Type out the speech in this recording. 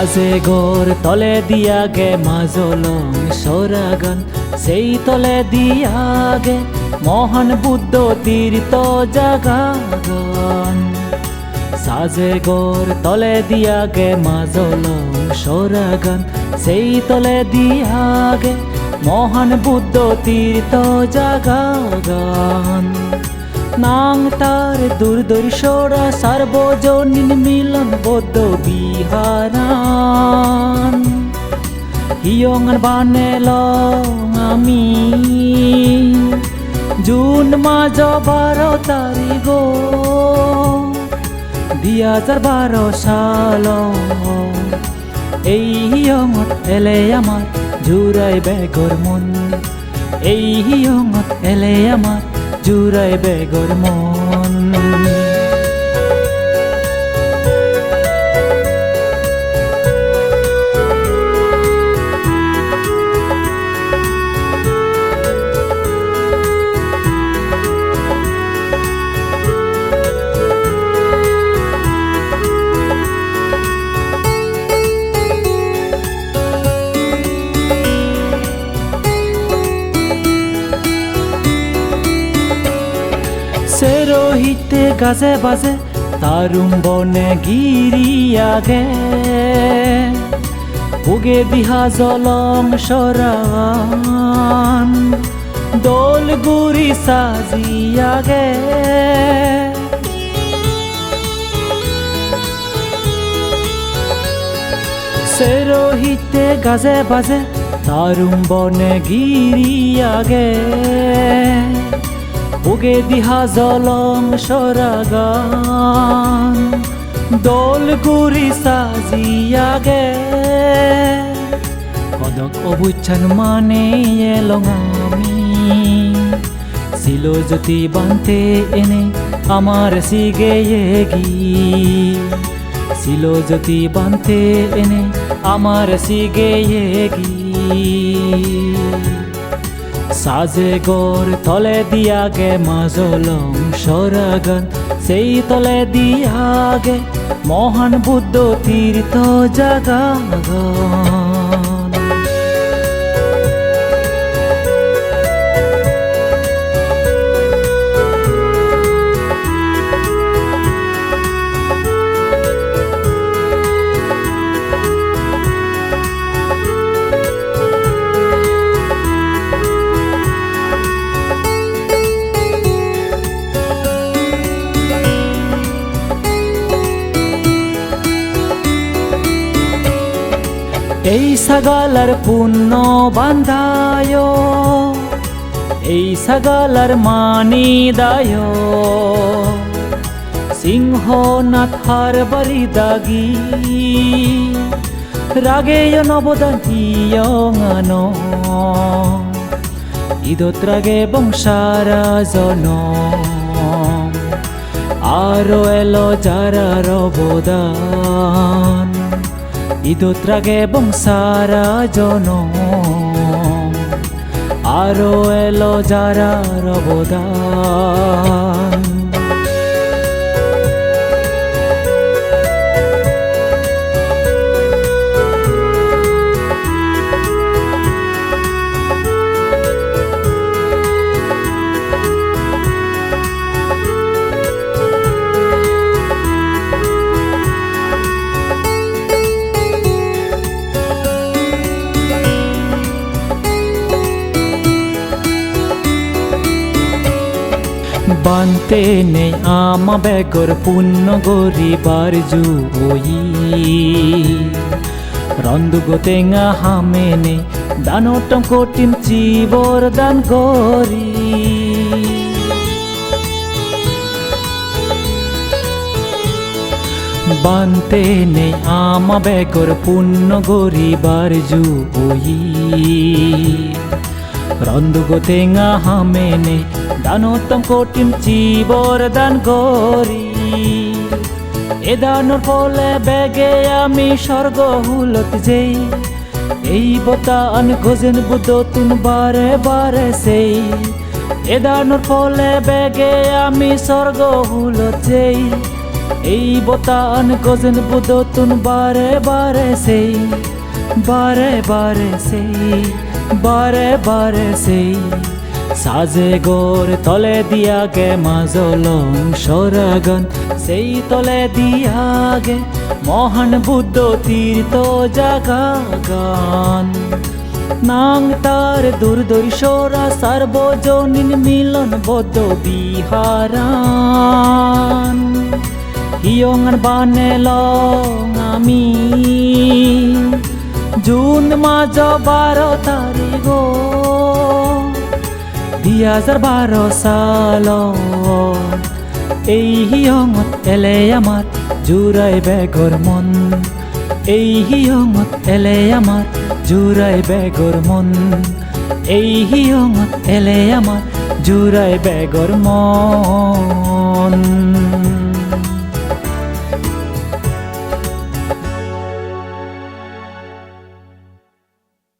সাজে গোর তলে দিয়া গে মাজলং সরাগান সেই তলে দিয়া গে মহান বুদ্ধ তীর্থ জাগাগান সাজে গোর তলে দিয়া গে মাজলং সরাগান সেই তলে দিয়া গে মহান বুদ্ধ তীর্থ জাগাগান নাং তার দুর্দর্শরা সার্বজনীন মিলন বৌদ্ধ বিহারান হিয়ঙান বানেল আমি জুন মাজ 12 তারিখ 2012 সাল এই হিয়ঙত এলে আমার জুরাই বেগর মন এই হিয়ঙত এলে আমার জুরাই বেগর মন রহিতে গাছে বাজে তারুম বনে গিরিয়া গে উগে দিহা জলং সরান দোল গুরি সাজিয়া গে সে রহিতে গাছে বাজে তারুম বনে গিরিয়া গে উগে দিহা জলং সরাগান দোল গুরি সাজিয়া গে কদক অবুচ্ছান মানে এলং আমি ছিল জ্যোতি বানতে এনে আমার সিগে গি ছিল জ্যোতি বানতে এনে আমার সিগে গি সাজে গোর তলে দিয়া গে মাজলং সরাগান সেই তলে দিয়া গে মহান বুদ্ধ তীর্থ জাগাগান এই সাগালার পুণ্য বান্ধায় এই সাগালার মানি দায় সিংহনাথার বাড়ি দাগি রাগে নবদান ইদত রাগে বংশারাজন আরো এলো যারা রবদান ইদত রাগে বংশারাজন আরো এলো যারা রবদান বানতে নেই আমা বেগর পুণ্য গরিবার জুই রন্দুগো তেঙা হামেনে দানটম কঠিন জীবর দান গরি বানতে নেই আমা বেগর পুণ্য গরিবার জুই রন্দুগো তেঙা হামেনে দানোত্তম কঠিন জীবর দান গরি এ দানোর ফলে বেগে আমি স্বর্গ হুলত যেই এই বতান গজেন বুদ্ধ তুন বারে বারে সেই এ দানোর ফলে বেগে আমি স্বর্গ হুলত যেই এই বতান গজন বুদতুন বারে বারে সেই বারে বারে সেই বারে বারে সেই সাজে গোর তলে দিয়া গে মাজলং সরাগন সেই তলে দিয়া গে মহান বুদ্ধ তীর্থ জাগা গান নাং তার দুর্দর্শরা সার্বজনীন মিলন বদ্ধ বিহারান হিয়ঙান বানে লং আমি জুন মাজ 12 তারিখ 2012 সাল এই হিয়ঙত এলে আমার জুরাই বেগর মন এই হিয়ঙত এলে আমার জুরাই বেগর মন এই হিয়ঙত এলে আমার জুরাই বেগর মন